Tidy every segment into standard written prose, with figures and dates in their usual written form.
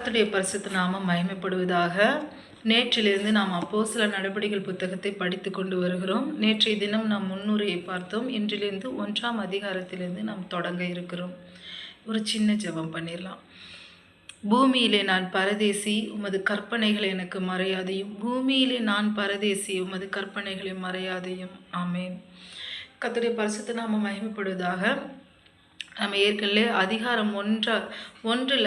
கர்த்தருடைய பரிசுத்த நாமம் மகிமைப்படுவதாக. நேற்றிலிருந்து நாம் அப்போஸ்தலர் நடபடிகள் புத்தகத்தை படித்து கொண்டு வருகிறோம். நேற்றைய தினம் நாம் முன்னுரையை பார்த்தோம். இன்றிலிருந்து 1ஆம் அதிகாரத்திலிருந்து நாம் தொடங்க இருக்கிறோம். ஒரு சின்ன ஜெபம் பண்ணிடலாம். பூமியிலே நான் பரதேசி, உமது கற்பனைகள் எனக்கு மறையாதையும். பூமியிலே நான் பரதேசி, உமது கற்பனைகளை மறையாதையும். ஆமேன். கர்த்தருடைய பரிசுத்த நாமம் மகிமைப்படுவதாக. நம்ம ஏற்கனவே அதிகாரம் 1ல்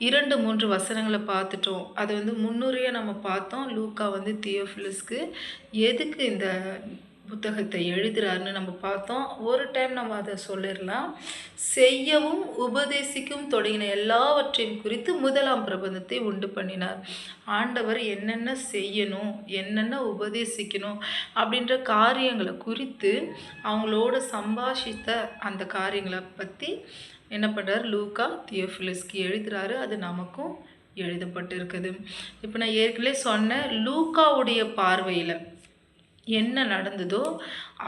2-3 வசனங்களை பார்த்துட்டோம். அது முன்னுரையாக நம்ம பார்த்தோம். லூக்கா தியோஃபிலுஸ்க்கு எதுக்கு இந்த புத்தகத்தை எழுதுறாருன்னு நம்ம பார்த்தோம். ஒரு டைம் நம்ம அதை சொல்லிடலாம். செய்யவும் உபதேசிக்கும் தொடங்கின எல்லாவற்றையும் குறித்து 1ஆம் பிரபந்தத்தை உண்டு பண்ணினார். ஆண்டவர் என்னென்ன செய்யணும், என்னென்ன உபதேசிக்கணும் அப்படின்ற காரியங்களை குறித்து அவங்களோட சம்பாஷித்த அந்த காரியங்களை பற்றி என்ன பண்ணுறாரு, லூக்கா தியோஃபிலுஸ்க்கு எழுதுகிறாரு. அது நமக்கும் எழுதப்பட்டு இருக்குது. இப்போ நான் ஏற்கனவே சொன்னேன், லூக்காவுடைய பார்வையில் என்ன நடந்ததோ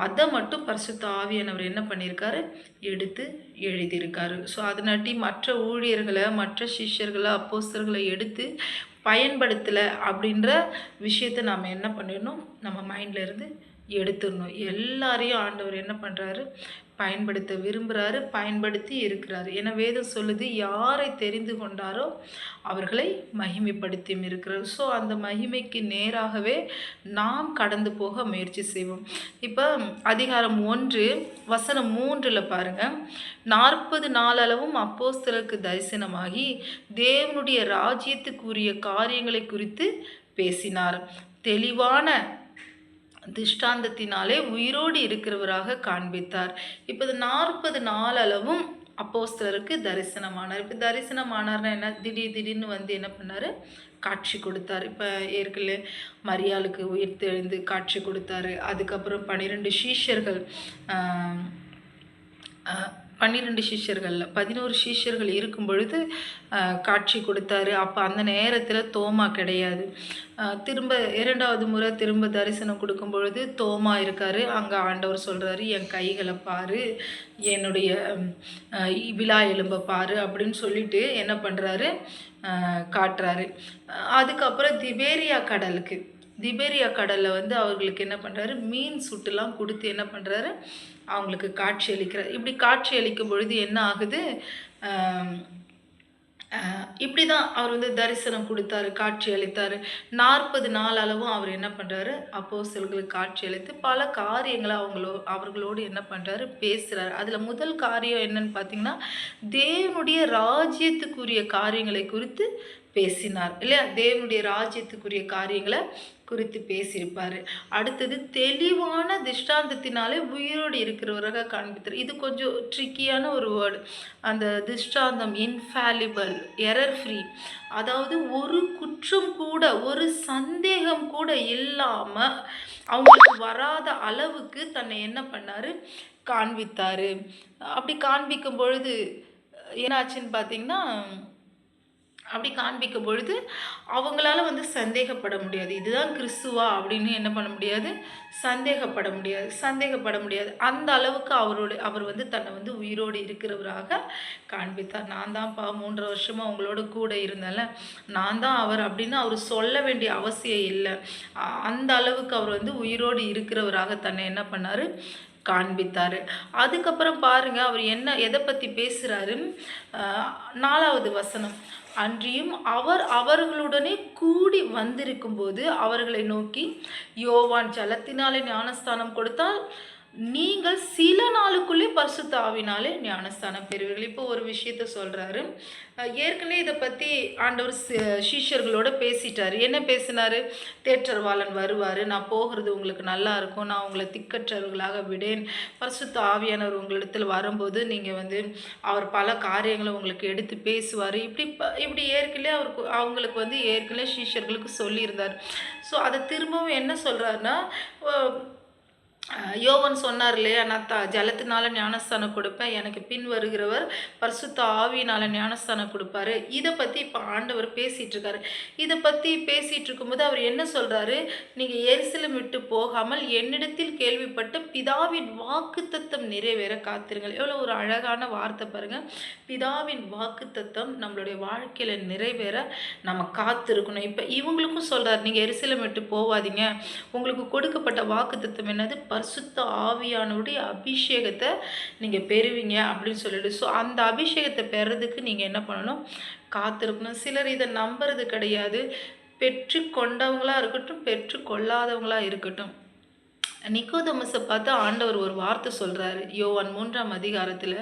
அதை மட்டும் பரிசுத்த ஆவியானவர் என்ன பண்ணியிருக்காரு, எடுத்து எழுதியிருக்காரு. ஸோ அதனாட்டி மற்ற ஊழியர்களை, மற்ற சிஷ்யர்களை, அப்போஸ்தலர்களை எடுத்து பயன்படுத்தலை அப்படின்ற விஷயத்தை நாம் என்ன பண்ணிடணும், நம்ம மைண்டில் இருந்து எடுத்துடணும். எல்லாரையும் ஆண்டவர் என்ன பண்ணுறாரு, பயன்படுத்த விரும்புகிறாரு, பயன்படுத்தி இருக்கிறாரு. ஏன்னா வேதம் சொல்லுது, யாரை தெரிந்து கொண்டாரோ அவர்களை மகிமைப்படுத்தியும் இருக்கிறார். ஸோ அந்த மகிமைக்கு நேராகவே நாம் கடந்து போக முயற்சி செய்வோம். இப்போ அதிகாரம் 1 வசனம் 3ல் பாருங்கள். 40 நாளளவும் அப்போஸ்தலருக்கு தரிசனமாகி தேவனுடைய ராஜ்யத்துக்குரிய காரியங்களை குறித்து பேசினார். தெளிவான திஷ்டாந்தத்தினாலே உயிரோடு இருக்கிறவராக காண்பித்தார். இப்போ 40 நாளளவும் அப்போஸ்தலருக்கு தரிசனமானார். இப்போ தரிசனமானார்னா என்ன, திடீர்னு என்ன பண்ணார், காட்சி கொடுத்தார். இப்போ ஏற்கனவே மரியாளுக்கு உயிர் தெழுந்து காட்சி கொடுத்தாரு. அதுக்கப்புறம் 12 சீஷர்கள் 12 சீஷர்களில் 11 சீஷர்கள் இருக்கும் பொழுது காட்சி கொடுத்தாரு. அப்போ அந்த நேரத்தில் தோமா கிடையாது. திரும்ப 2வது முறை திரும்ப தரிசனம் கொடுக்கும் பொழுது தோமா இருக்கார். அங்கே ஆண்டவர் சொல்கிறாரு, என் கைகளை பாரு, என்னுடைய விழா எலும்பை பாரு அப்படின்னு சொல்லிட்டு என்ன பண்ணுறாரு, காட்டுறாரு. அதுக்கப்புறம் திபேரியா கடலில் அவர்களுக்கு என்ன பண்ணுறாரு, மீன் சுட்டுலாம் கொடுத்து என்ன பண்ணுறாரு, அவங்களுக்கு காட்சி அளிக்கிறார். இப்படி காட்சி அளிக்கும் பொழுது என்ன ஆகுது, இப்படி தான் அவர் தரிசனம் கொடுத்தாரு, காட்சி அளித்தார். 40 நாள் அளவும் அவர் என்ன பண்ணுறாரு, அப்போஸ்தலர்களுக்கு காட்சி அளித்து பல காரியங்களை அவர்களோடு என்ன பண்ணுறாரு, பேசுகிறார். அதில் முதல் காரியம் என்னன்னு பார்த்தீங்கன்னா, தேவனுடைய ராஜ்யத்துக்குரிய காரியங்களை குறித்து பேசினார் இல்லையா. தேவனுடைய ராஜ்யத்துக்குரிய காரியங்களை குறித்து பேசியிருப்பார். அடுத்தது தெளிவான திஷ்டாந்தத்தினாலே உயிரோடு இருக்கிறவராக காண்பித்தார். இது கொஞ்சம் ட்ரிக்கியான ஒரு வேர்டு. அந்த திஷ்டாந்தம் இன்ஃபாலிபிள், எரர் ஃப்ரீ, அதாவது ஒரு குற்றம் கூட, ஒரு சந்தேகம் கூட இல்லாமல் அவங்களுக்கு வராத அளவுக்கு தன்னை என்ன பண்ணார், காண்பித்தார். அப்படி காண்பிக்கும் பொழுது என்னாச்சுன்னு பார்த்தீங்கன்னா, அப்படி காண்பிக்கும் பொழுது அவங்களால சந்தேகப்பட முடியாது. இதுதான் கிறிஸ்துவா அப்படின்னு என்ன பண்ண முடியாது, சந்தேகப்பட முடியாது. அந்த அளவுக்கு அவர் தன்னை உயிரோடு இருக்கிறவராக காண்பித்தார். நான் தான்ப்பா 3 வருஷமாக உங்களோட கூட இருந்தேன்ல, நான் தான் அவர் அப்படின்னு அவர் சொல்ல வேண்டிய அவசியம் இல்லை. அந்த அளவுக்கு அவர் உயிரோடு இருக்கிறவராக தன்னை என்ன பண்ணார், காண்பித்தார். அதுக்கப்புறம் பாருங்க, அவர் எதை பற்றி பேசுகிறாரு. 4வது வசனம். அன்றியும் அவர் அவர்களுடனே கூடி வந்திருக்கும் போது அவர்களை நோக்கி, யோவான் ஜலத்தினாலே ஞானஸ்தானம் கொடுத்தால் நீங்கள் சில நாளுக்குள்ளே பரிசுத்த ஆவினாலே ஞானஸ்தானம் பெறுவீர்கள். இப்போ ஒரு விஷயத்த சொல்கிறாரு. ஏற்கனவே இதை பற்றி ஆண்டவர் சீஷர்களோட பேசிட்டார். என்ன பேசினார், தேற்றரவாளன் வருவார், நான் போகிறது உங்களுக்கு நல்லா இருக்கும், நான் உங்களை திக்கற்றவர்களாக விடேன், பரிசுத்த ஆவியானவர் உங்களிடத்தில் வரும்போது நீங்கள் அவர் பல காரியங்களை உங்களுக்கு எடுத்து பேசுவார். இப்படி ஏற்கனவே அவங்களுக்கு ஏற்கனவே சீஷர்களுக்கு சொல்லியிருந்தார். ஸோ அதை திரும்பவும் என்ன சொல்கிறாருன்னா, யோவான் சொன்னார் இல்லையா, நான் ஜலத்தினால ஞானஸ்தானம் கொடுப்பேன், எனக்கு பின் வருகிறவர் பரிசுத்த ஆவியினால ஞானஸ்தானம் கொடுப்பாரு. இதை பற்றி இப்போ ஆண்டவர் பேசிகிட்டு இருக்காரு. இதை பற்றி பேசிகிட்டு இருக்கும்போது அவர் என்ன சொல்கிறாரு, நீங்கள் எருசலேம் விட்டு போகாமல் என்னிடத்தில் கேள்விப்பட்ட பிதாவின் வாக்குத்தத்தம் நிறைவேற காத்திருங்கள். எவ்வளோ ஒரு அழகான வார்த்தை பாருங்கள். பிதாவின் வாக்குத்தத்தம் நம்மளுடைய வாழ்க்கையில் நிறைவேற நம்ம காத்திருக்கணும். இப்போ இவங்களுக்கும் சொல்கிறார், நீங்கள் எருசலேம் விட்டு போவாதீங்க, உங்களுக்கு கொடுக்கப்பட்ட வாக்குத்தத்தம் என்னது, பரிசுத்த ஆவியானுடைய அபிஷேகத்தை நீங்கள் பெறுவீங்க அப்படின்னு சொல்லிட்டு. ஸோ அந்த அபிஷேகத்தை பெறதுக்கு நீங்கள் என்ன பண்ணணும், காத்திருக்கணும். சிலர் இதை நம்புறது கிடையாது. பெற்று கொண்டவங்களாக இருக்கட்டும், பெற்று கொள்ளாதவங்களாக இருக்கட்டும். நிக்கோதேமஸை பார்த்து ஆண்டவர் ஒரு வார்த்தை சொல்கிறாரு யோவான் 3ஆம் அதிகாரத்தில்,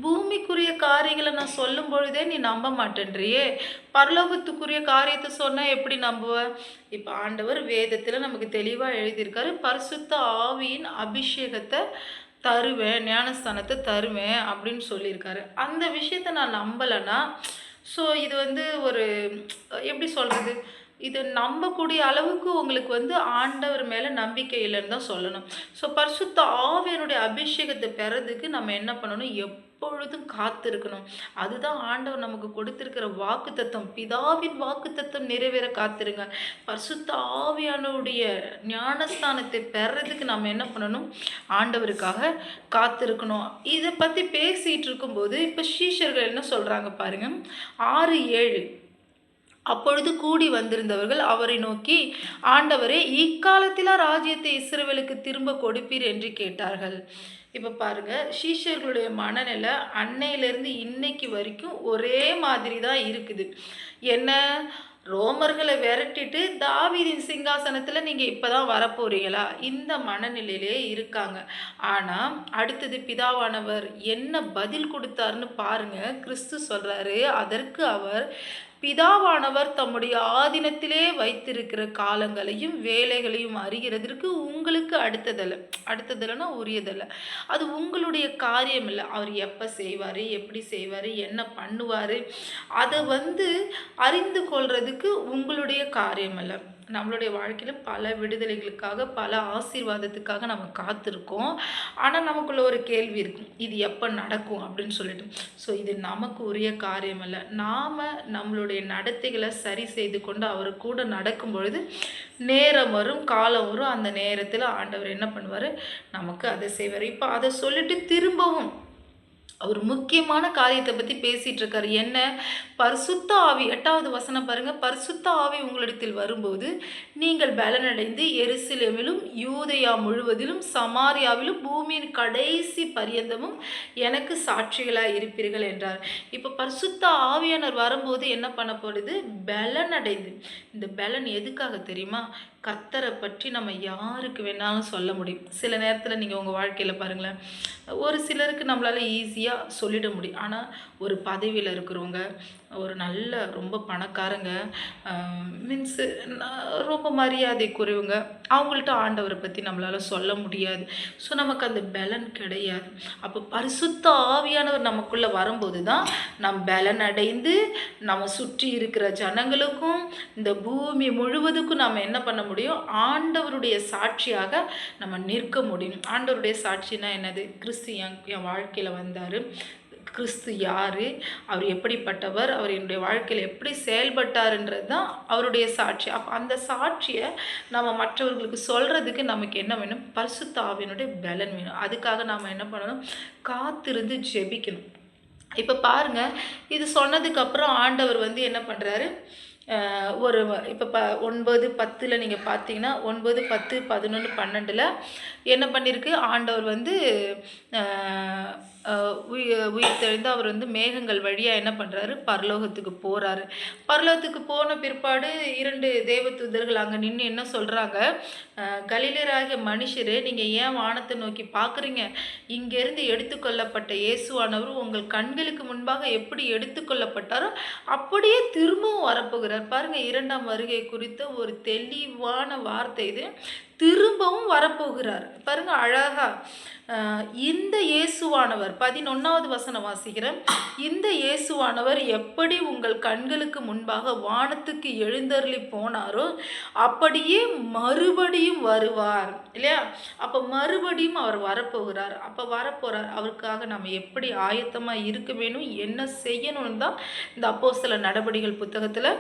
பூமிக்குரிய காரியங்களை நான் சொல்லும் பொழுதே நீ நம்ப மாட்டேன்றியே, பரலோகத்துக்குரிய காரியத்தை சொன்னால் எப்படி நம்புவ? இப்போ ஆண்டவர் வேதத்தில் நமக்கு தெளிவாக எழுதியிருக்காரு, பரிசுத்த ஆவியின் அபிஷேகத்தை தருவேன், ஞானஸ்தானத்தை தருவேன் அப்படின்னு சொல்லியிருக்காரு. அந்த விஷயத்தை நான் நம்பலைன்னா, ஸோ இது ஒரு எப்படி சொல்கிறது, இது நம்பக்கூடிய அளவுக்கு உங்களுக்கு ஆண்டவர் மேலே நம்பிக்கை இல்லைன்னு தான் சொல்லணும். ஸோ பரிசுத்த ஆவியனுடைய அபிஷேகத்தை பெறதுக்கு நம்ம என்ன பண்ணணும், எப்பொழுதும் காத்திருக்கணும். அதுதான் ஆண்டவர் நமக்கு கொடுத்திருக்கிற வாக்குத்தத்தம். பிதாவின் வாக்குத்தத்தம் நிறைவேற காத்திருங்க. பரிசுத்த ஆவியானுடைய ஞானஸ்தானத்தை பெறதுக்கு நம்ம என்ன பண்ணணும், ஆண்டவருக்காக காத்திருக்கணும். இதை பற்றி பேசிகிட்டு இருக்கும்போது இப்போ சீஷர்கள் என்ன சொல்கிறாங்க பாருங்கள், 6-7. அப்பொழுது கூடி வந்திருந்தவர்கள் அவரை நோக்கி, ஆண்டவரே, இக்காலத்திலா ராஜ்யத்தை இஸ்ரவேலுக்கு திரும்ப கொடுப்பீர் என்று கேட்டார்கள். இப்போ பாருங்க, சீஷர்களுடைய மனநிலை அன்னையிலேருந்து இன்னைக்கு வரைக்கும் ஒரே மாதிரி தான் இருக்குது. என்ன, ரோமர்களை விரட்டிட்டு தாவீதின் சிங்காசனத்தில் நீங்கள் இப்போ தான் வரப்போறீங்களா, இந்த மனநிலையிலே இருக்காங்க. ஆனால் அடுத்தது பிதாவானவர் என்ன பதில் கொடுத்தாருன்னு பாருங்க. கிறிஸ்து சொல்கிறாரு, அதற்கு அவர், பிதாவானவர் தம்முடைய ஆதீனத்திலே வைத்திருக்கிற காலங்களையும் வேலைகளையும் அறிகிறதற்கு உங்களுக்கு அடுத்ததல்லைன்னா உரியதல்ல. அது உங்களுடைய காரியம் இல்லை. அவர் எப்போ செய்வார், எப்படி செய்வார், என்ன பண்ணுவார், அதை அறிந்து கொள்றதுக்கு உங்களுடைய காரியம் இல்லை. நம்மளுடைய வாழ்க்கையில் பல விடுதலைகளுக்காக, பல ஆசீர்வாதத்துக்காக நம்ம காத்திருக்கோம். ஆனால் நமக்குள்ள ஒரு கேள்வி இருக்கும், இது எப்போ நடக்கும் அப்படின்னு சொல்லிட்டு. ஸோ இது நமக்கு உரிய காரியம் இல்லை. நாம் நம்மளுடைய நடத்தைகளை சரி செய்து கொண்டு அவர் கூட நடக்கும் பொழுது நேரம் வரும், காலம் வரும். அந்த நேரத்தில் ஆண்டவர் என்ன பண்ணுவார், நமக்கு அதை செய்வார். இப்போ அதை சொல்லிட்டு திரும்பவும் அவர் முக்கியமான காரியத்தை பற்றி பேசிகிட்டு இருக்காரு. என்ன, பரிசுத்த ஆவி. 8வது வசனம் பாருங்க, பரிசுத்த ஆவி உங்களிடத்தில் வரும்போது நீங்கள் பலனடைந்து எருசலேமிலும் யூதேயா முழுவதிலும் சமாரியாவிலும் பூமியின் கடைசி பரியந்தமும் எனக்கு சாட்சிகளாக இருப்பீர்கள் என்றார். இப்போ பரிசுத்த ஆவியானவர் வரும்போது என்ன பண்ணப்படுது, பலனடைந்து. இந்த பலன் எதுக்காக தெரியுமா, கர்த்தரை பற்றி நம்ம யாருக்கு வேணாலும் சொல்ல முடியும். சில நேரத்தில் நீங்கள் உங்கள் வாழ்க்கையில் பாருங்களேன், ஒரு சிலருக்கு நம்மளால் ஈஸியாக சொல்லிட முடியும். ஆனால் ஒரு பதவியில் இருக்கிறவங்க, ஒரு நல்ல ரொம்ப பணக்காரங்க, மீன்ஸு ரொம்ப மரியாதைக்குரியவங்க, அவங்கள்ட்ட ஆண்டவரை பற்றி நம்மளால் சொல்ல முடியாது. ஸோ நமக்கு அந்த பலன் கிடையாது. அப்போ பரிசுத்த ஆவியானவர் நமக்குள்ளே வரும்போது தான் நம் பலன் அடைந்து நம்ம சுற்றி இருக்கிற ஜனங்களுக்கும் இந்த பூமி முழுவதுக்கும் நம்ம என்ன பண்ண முடியும், ஆண்டவருடைய சாட்சியாக நம்ம நிற்க முடியும். ஆண்டவருடைய சாட்சினா என்னது, கிறிஸ்து என் வாழ்க்கையில் வந்தார், கிறிஸ்து யார், அவர் எப்படிப்பட்டவர், அவர் என்னுடைய வாழ்க்கையில் எப்படி செயல்பட்டாருன்றது தான் அவருடைய சாட்சி. அப்போ அந்த சாட்சியை நம்ம மற்றவர்களுக்கு சொல்கிறதுக்கு நமக்கு என்ன வேணும், பரிசுத்த ஆவியினுடைய பலன் வேணும். அதுக்காக நாம் என்ன பண்ணணும், காத்திருந்து ஜெபிக்கணும். இப்போ பாருங்கள், இது சொன்னதுக்கப்புறம் ஆண்டவர் என்ன பண்ணுறாரு, ஒரு இப்போ 9-10 நீங்கள் பார்த்தீங்கன்னா 9, 10, 11, 12 என்ன பண்ணியிருக்கு, ஆண்டவர் உயிர் தெழுந்து அவர் மேகங்கள் வழியாக என்ன பண்ணுறாரு, பரலோகத்துக்கு போகிறாரு. பரலோகத்துக்கு போன பிற்பாடு 2 தேவதூதர்கள் அங்கே நின்று என்ன சொல்கிறாங்க, கலிலேயராகிய மனுஷரே, நீங்கள் ஏன் வானத்தை நோக்கி பார்க்குறீங்க, இங்கேருந்து எடுத்துக்கொள்ளப்பட்ட இயேசுவானவர் உங்கள் கண்களுக்கு முன்பாக எப்படி எடுத்துக்கொள்ளப்பட்டாரோ அப்படியே திரும்பவும் வரப்போகிறார். பாருங்கள், 2ஆம் வருகை குறித்த ஒரு தெளிவான வார்த்தை இது. திரும்பவும் வரப்போகிறார். பாருங்க அழகா இந்த இயேசுவானவர் 11வது வசனம் வாசிக்கிறேன். இந்த இயேசுவானவர் எப்படி உங்கள் கண்களுக்கு முன்பாக வானத்துக்கு எழுந்தருளி போனாரோ அப்படியே மறுபடியும் வருவார் இல்லையா? அப்போ மறுபடியும் அவர் வரப்போகிறார். அப்போ வரப்போகிறார். அவருக்காக நம்ம எப்படி ஆயத்தமாக இருக்க வேணும், என்ன செய்யணும்னு தான் இந்த அப்போஸ்தலர் நடபடிகள் புத்தகத்தில்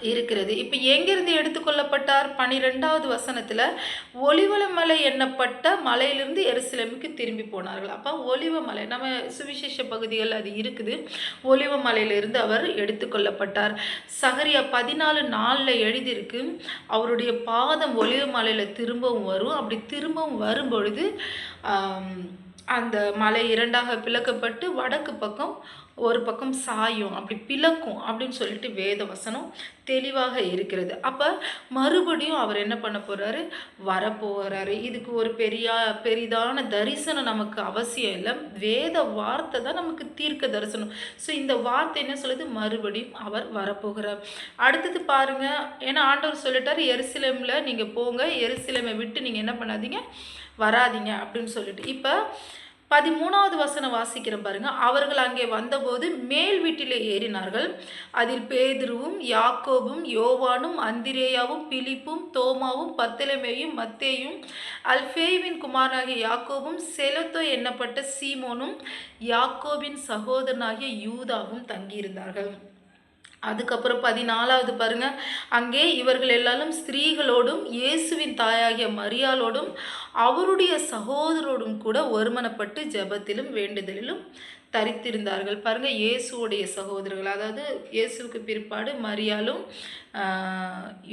இருக்கிறது. இப்போ எங்கிருந்து எடுத்துக்கொள்ளப்பட்டார்? 12வது வசனத்தில் ஒலிவமலை எண்ணப்பட்ட மலையிலிருந்து எருசலேமுக்கு திரும்பி போனார்கள். அப்போ ஒலிவமலை நம்ம சுவிசேஷ பகுதிகள் அது இருக்குது. ஒலிவமலையிலிருந்து அவர் எடுத்துக்கொள்ளப்பட்டார். சகரியா 14:4 எழுதியிருக்கு, அவருடைய பாதம் ஒலிவமலையில் திரும்பவும் வரும். அப்படி திரும்பவும் வரும்பொழுது அந்த மலை இரண்டாக பிளக்கப்பட்டு வடக்கு பக்கம் ஒரு பக்கம் சாயும், அப்படி பிளக்கும் அப்படின்னு சொல்லிட்டு வேத வசனம் தெளிவாக இருக்கிறது. அப்போ மறுபடியும் அவர் என்ன பண்ண போகிறாரு? வரப்போகிறாரு. இதுக்கு ஒரு பெரிதான தரிசனம் நமக்கு அவசியம் இல்லை. வேத வார்த்தை தான் நமக்கு தீர்க்க தரிசனம். ஸோ இந்த வார்த்தை என்ன சொல்லுது? மறுபடியும் அவர் வரப்போகிறார். அடுத்தது பாருங்க, ஏன்னா ஆண்டவர் சொல்லிட்டார் எருசலேமில் நீங்கள் போங்க, எருசலேமை விட்டு நீங்கள் என்ன பண்ணாதீங்க, வராதிங்க அப்படின்னு சொல்லிட்டு. இப்போ 13வது வசனம் வாசிக்கிறேன் பாருங்க. அவர்கள் அங்கே வந்தபோது மேல் வீட்டிலே ஏறினார்கள். அதில் பேதுருவும் யாக்கோபும் யோவானும் அந்திரேயாவும் பிலிப்பும் தோமாவும் பர்த்தலமேயும் மத்தேயும் அல்பேயுவின் குமாரனாகிய யாக்கோபும் செலத்தோ எண்ணப்பட்ட சீமோனும் யாக்கோபின் சகோதரனாகிய யூதாவும் தங்கியிருந்தார்கள். அதுக்கப்புறம் 14வது பாருங்க, அங்கே இவர்கள் எல்லாரும் ஸ்திரீகளோடும் இயேசுவின் தாயாகிய மரியாளோடும் அவருடைய சகோதரோடும் கூட ஒருமனப்பட்டு ஜெபத்திலும் வேண்டுதலிலும் தரித்திருந்தார்கள். பாருங்க, இயேசுவோடைய சகோதரர்கள், அதாவது இயேசுவுக்கு பிற்பாடு மரியாளும்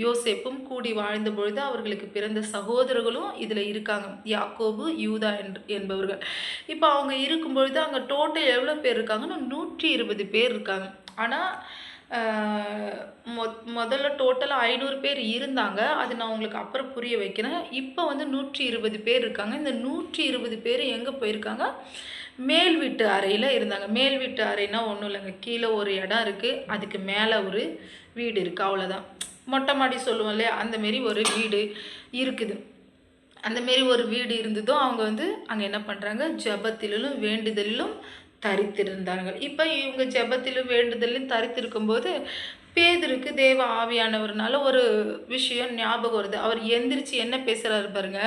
யோசேப்பும் கூடி வாழ்ந்த பொழுது அவர்களுக்கு பிறந்த சகோதரர்களும் இதில் இருக்காங்க, யாக்கோபு யூதா என்பவர்கள். இப்போ அவங்க இருக்கும் பொழுது அங்கே டோட்டல் எவ்வளோ பேர் இருக்காங்கன்னா 120 பேர் இருக்காங்க. ஆனால் முதல்ல டோட்டலாக 500 பேர் இருந்தாங்க. அது நான் உங்களுக்கு அப்புறம் புரிய வைக்கிறேன். இப்போ வந்து 120 பேர் இருக்காங்க. இந்த 120 பேர் எங்கே போயிருக்காங்க? மேல் வீட்டு அறையில் இருந்தாங்க. மேல் வீட்டு அறைனா ஒன்றும் இல்லைங்க, கீழே ஒரு இடம் இருக்குது, அதுக்கு மேலே ஒரு வீடு இருக்குது, அவ்வளோதான். மொட்டை மாடி சொல்லுவோம் இல்லையா, அந்தமாரி ஒரு வீடு இருக்குது. அந்தமாரி ஒரு வீடு இருந்ததும் அவங்க வந்து அங்கே என்ன பண்ணுறாங்க? ஜெபத்திலும் வேண்டுதலிலும் தரித்திருந்தார்கள். இப்போ இவங்க ஜெபத்திலும் வேண்டுதலும் தரித்திருக்கும்போது பேதுருக்கு தேவ ஆவியானவர்னால ஒரு விஷயம் ஞாபகம் வருது. அவர் எந்திரிச்சு என்ன பேசுகிறாரு பாருங்க.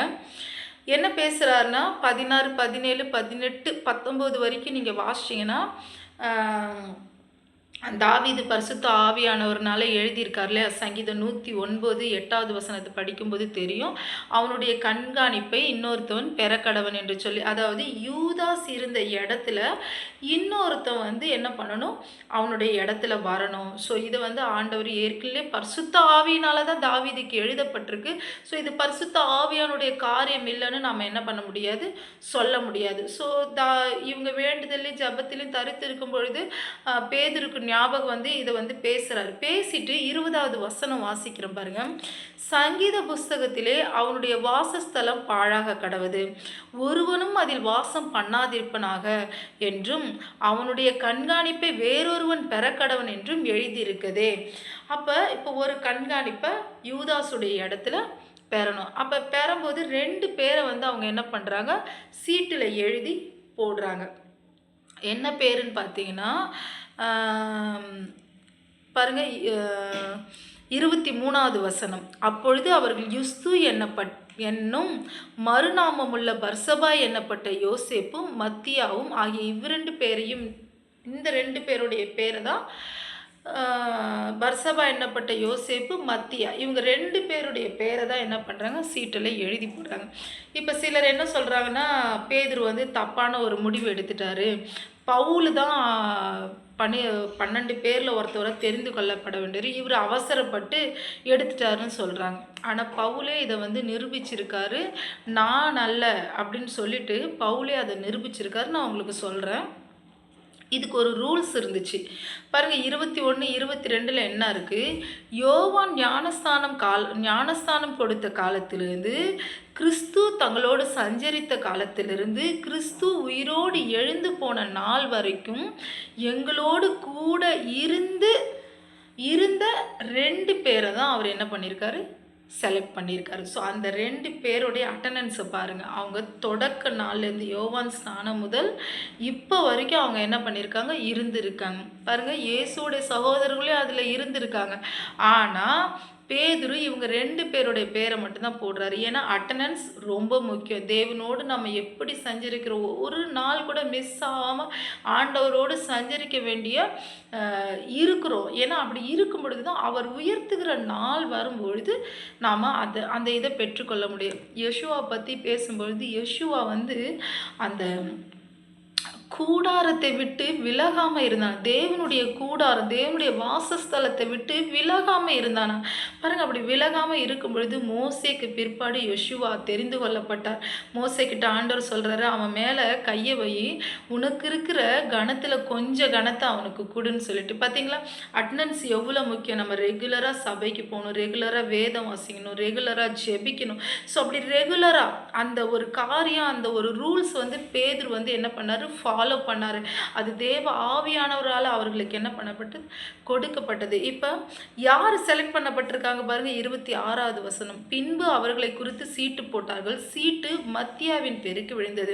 என்ன பேசுகிறாருன்னா 16, 17, 18, 19 வரைக்கும் நீங்கள் வாசிச்சிங்கன்னா தாவீது பரிசுத்த ஆவியானவர்னால எழுதியிருக்கார் இல்லையா? சங்கீதம் 109 8வது வசனத்தை படிக்கும்போது தெரியும், அவனுடைய கண்காணிப்பை இன்னொருத்தவன் பெறக்கடவன் என்று சொல்லி. அதாவது யூதாஸ் இருந்த இடத்துல இன்னொருத்தன் வந்து என்ன பண்ணணும்? அவனுடைய இடத்துல வரணும். ஸோ இதை வந்து ஆண்டவர் ஏற்கனவே பரிசுத்த ஆவியினால தான் தாவீதுக்கு எழுதப்பட்டிருக்கு. ஸோ இது பரிசுத்த ஆவியானுடைய காரியம் இல்லைன்னு நம்ம என்ன பண்ண முடியாது, சொல்ல முடியாது. ஸோ இவங்க வேண்டுதலையும் ஜபத்திலையும் தரித்து இருக்கும் பொழுது பேதுருக்கு ஞாபகம் வந்து இதை வந்து பேசுகிறாரு. பேசிட்டு 20வது வசனம் வாசிக்கிறோம் பாருங்க. சங்கீத புஸ்தகத்திலே அவனுடைய வாசஸ்தலம் பாழாக கடவது, ஒருவனும் அதில் வாசம் பண்ணாதிருப்பனாக என்றும் அவனுடைய கண்காணிப்பை வேறொருவன் பெறக்கடவன் என்றும் எழுதியிருக்குதே. அப்போ இப்போ ஒரு கண்காணிப்பை யூதாசுடைய இடத்துல பெறணும். அப்போ பெறும்போது 2 பேரை வந்து அவங்க என்ன பண்ணுறாங்க? சீட்டில் எழுதி போடுறாங்க. என்ன பேருன்னு பார்த்தீங்கன்னா பாருங்க 23வது வசனம். அப்பொழுது அவர்கள் யுஸ்து என்னும் மறுநாமமுள்ள பர்சபா என்னப்பட்ட யோசேப்பும் மத்தியாவும் ஆகிய இவ்விரண்டு பேரையும், இந்த 2 பேருடைய பேரை தான் பர்சபா என்னப்பட்ட யோசேப்பு மத்தியா, இவங்க 2 பேருடைய பேரை தான் என்ன பண்ணுறாங்க? சீட்டில் எழுதி போடுறாங்க. இப்போ சிலர் என்ன சொல்கிறாங்கன்னா, பேதுரு வந்து தப்பான ஒரு முடிவு எடுத்துட்டாரு, பவுல் தான் 12 பேரில் ஒருத்தவரை தெரிந்து கொள்ளப்பட வேண்டியது, இவர் அவசரப்பட்டு எடுத்துட்டாருன்னு சொல்கிறாங்க. ஆனால் பவுலே இதை வந்து நிரூபிச்சிருக்காரு, நான் அல்ல அப்படின்னு சொல்லிட்டு பவுலே அதை நிரூபிச்சிருக்காரு. நான் உங்களுக்கு சொல்கிறேன். இதுக்கு ஒரு ரூல்ஸ் இருந்துச்சு பாருங்கள். 21, 22 என்ன இருக்குது? யோவான் ஞானஸ்தானம் கொடுத்த காலத்திலிருந்து, கிறிஸ்து தங்களோடு சஞ்சரித்த காலத்திலிருந்து, கிறிஸ்து உயிரோடு எழுந்து போன நாள் வரைக்கும் எங்களோடு கூட இருந்த 2 பேரை தான் அவர் என்ன பண்ணியிருக்காரு? செலக்ட் பண்ணியிருக்காரு. ஸோ அந்த 2 பேருடைய அட்டண்டன்ஸை பாருங்கள். அவங்க தொடக்க நாள்லேருந்து யோவான் ஸ்நானம் முதல் இப்போ வரைக்கும் அவங்க என்ன பண்ணியிருக்காங்க, இருந்திருக்காங்க. பாருங்கள், இயேசுடைய சகோதரர்களே அதில் இருந்திருக்காங்க. ஆனால் பேதுரு இவங்க 2 பேருடைய பேரை மட்டும்தான் போடுறாரு. ஏன்னா அட்டண்டன்ஸ் ரொம்ப முக்கியம். தேவனோடு நம்ம எப்படி சஞ்சரிக்கிறோம், ஒரு நாள் கூட மிஸ் ஆகாமல் ஆண்டவரோடு சஞ்சரிக்க வேண்டிய இருக்கிறோம். ஏன்னா அப்படி இருக்கும் பொழுது தான் அவர் உயர்த்துகிற நாள் வரும்பொழுது நாம் அந்த இதை பெற்றுக்கொள்ள முடியும். யெஷுவா பற்றி பேசும்பொழுது யெஷுவா அந்த கூடாரத்தை விட்டு விலகாமல் இருந்தான். தேவனுடைய கூடாரம், தேவனுடைய வாசஸ்தலத்தை விட்டு விலகாமல் இருந்தானா பாருங்கள். அப்படி விலகாமல் இருக்கும் பொழுது மோசேக்கு பிற்பாடு யெஷுவா தெரிந்து கொள்ளப்பட்டார். மோசேக்கிட்ட ஆண்டவர் சொல்கிறாரு, அவன் மேலே கையை வை, உனக்கு இருக்கிற கணத்தில் கொஞ்சம் கணத்தை அவனுக்கு கொடுன்னு சொல்லிட்டு. பார்த்தீங்களா, அட்டண்டன்ஸ் எவ்வளோ முக்கியம். நம்ம ரெகுலராக சபைக்கு போகணும், ரெகுலராக வேதம் வாசிக்கணும், ரெகுலராக ஜெபிக்கணும். ஸோ அப்படி ரெகுலராக அந்த ஒரு காரியம், அந்த ஒரு ரூல்ஸ் பேதுரு என்ன பண்ணார், ஃபாலோ பண்ணார். அது தேவ ஆவியானவரால் அவர்களுக்கு என்ன பண்ணப்பட்டது, கொடுக்கப்பட்டது. இப்போ யார் செலக்ட் பண்ணப்பட்டிருக்காங்க பாருங்கள், 26வது வசனம். பின்பு அவர்களை குறித்து சீட்டு போட்டார்கள், சீட்டு மத்தியாவின் பேருக்கு விழுந்தது.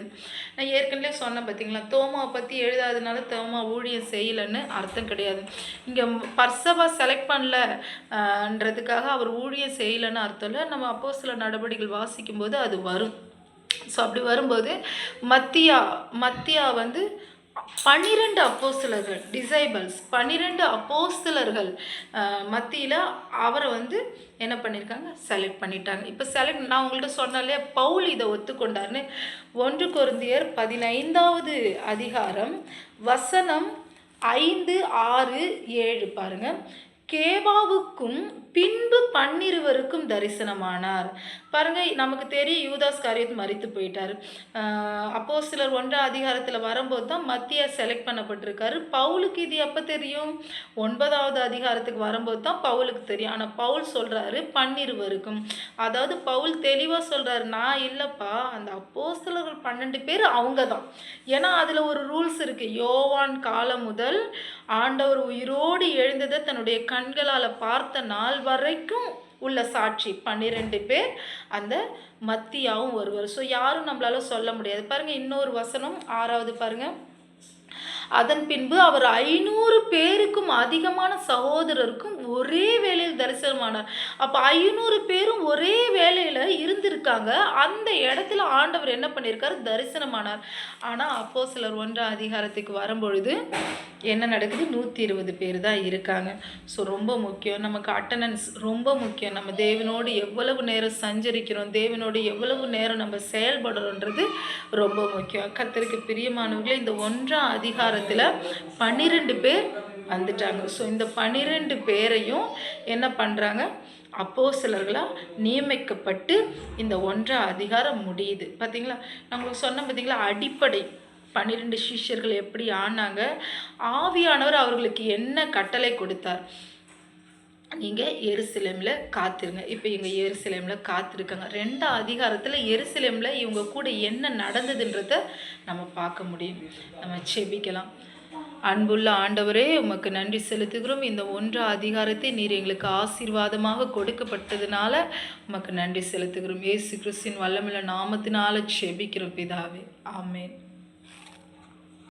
நான் ஏற்கனவே சொன்னேன் பார்த்தீங்களா, தோமாவை பற்றி எழுதாதனால தோமா ஊழியம் செய்யலைன்னு அர்த்தம் கிடையாது. இங்கே பர்சவா செலக்ட் பண்ணலன்றதுக்காக அவர் ஊழியம் செய்யலைன்னு அர்த்தம் இல்லை. நம்ம அப்போஸ்தலர் நடவடிக்கைகள் வாசிக்கும் போது அது வரும். ஸோ அப்படி வரும்போது மத்தியா 12 அப்போஸ்தலர்கள், டிசைபிள்ஸ் 12 அப்போஸ்தலர்கள் மத்தியில் அவரை என்ன பண்ணியிருக்காங்க, செலக்ட் பண்ணிட்டாங்க. இப்போ நான் உங்கள்கிட்ட சொன்னாலே பவுல் இதை ஒத்துக்கொண்டார்னு. 1 கொரிந்தியர் 15வது அதிகாரம் வசனம் 5, 6, 7 பாருங்கள். கேபாவுக்கும் பின்பு 12 தரிசனமானார். பாருங்க, நமக்கு தெரியும் யூதாஸ் காரியத் மரித்து போயிட்டார். அப்போஸ்தலர் 1 அதிகாரத்தில் வரும்போது தான் மத்தியா செலக்ட் பண்ணப்பட்டிருக்காரு. பவுலுக்கு இது எப்போ தெரியும், 9வது அதிகாரத்துக்கு வரும்போது தான் பவுலுக்கு தெரியும். ஆனால் பவுல் சொல்கிறாரு 12. அதாவது பவுல் தெளிவாக சொல்கிறாரு, நான் இல்லைப்பா, அந்த அப்போஸ்தலர்கள் 12 பேர் அவங்க தான். ஏன்னா அதில் ஒரு ரூல்ஸ் இருக்குது. யோவான் காலம் முதல் ஆண்டவர் உயிரோடு எழுந்ததை தன்னுடைய கண்களால் பார்த்த நாள் வரைக்கும் உள்ள சாட்சி 12 பேர், அந்த மத்தியாவும் ஒருவர். ஸோ யாரும் நம்மளால சொல்ல முடியாது. பாருங்கள், இன்னொரு வசனம் 6வது பாருங்கள். அதன் பின்பு அவர் 500 பேருக்கும் அதிகமான சகோதரருக்கும் ஒரே வேளையில் தரிசனமானார். அப்போ 500 பேரும் ஒரே வேளையில் இருந்திருக்காங்க. அந்த இடத்துல ஆண்டவர் என்ன பண்ணியிருக்காரு, தரிசனமானார். ஆனால் அப்போஸ்தலர் 1 அதிகாரத்துக்கு வரும்பொழுது என்ன நடக்குது, 120 பேர் தான் இருக்காங்க. ஸோ ரொம்ப முக்கியம், நமக்கு அட்டண்டன்ஸ் ரொம்ப முக்கியம். நம்ம தேவனோடு எவ்வளவு நேரம் சஞ்சரிக்கிறோம், தேவனோடு எவ்வளவு நேரம் நம்ம செயல்படுறோன்றது ரொம்ப முக்கியம். கர்த்தருக்கு பிரியமானவர்களே, இந்த 1 அதிகாரத்தில் 12 பேர் வந்துட்டாங்க. ஸோ இந்த 12 பேரையும் என்ன பண்ணுறாங்க, அப்போஸ்தலர்களாக நியமிக்கப்பட்டு இந்த 1 அதிகாரம் முடியுது. பார்த்தீங்களா, நான் உங்களுக்கு சொன்ன பார்த்தீங்களா, அடிப்படை 12 சிஷ்யர்கள் எப்படி ஆனாங்க, ஆவியானவர் அவர்களுக்கு என்ன கட்டளை கொடுத்தார். நீங்கள் எருசலேமில் காத்திருங்க. இப்போ இவங்க எருசலேமில் காத்திருக்காங்க. 2 அதிகாரத்தில் எருசலேமில் இவங்க கூட என்ன நடந்ததுன்றதை நம்ம பார்க்க முடியும். நம்ம செபிக்கலாம். அன்புள்ள ஆண்டவரே, உமக்கு நன்றி செலுத்துகிறோம். இந்த 1 அதிகாரத்தை நீர் எங்களுக்கு ஆசீர்வாதமாக கொடுக்கப்பட்டதுனால உமக்கு நன்றி செலுத்துகிறோம். இயேசு கிறிஸ்துவின் வல்லமையுள்ள நாமத்தினால செபிக்கிறோம் பிதாவே, ஆமென்.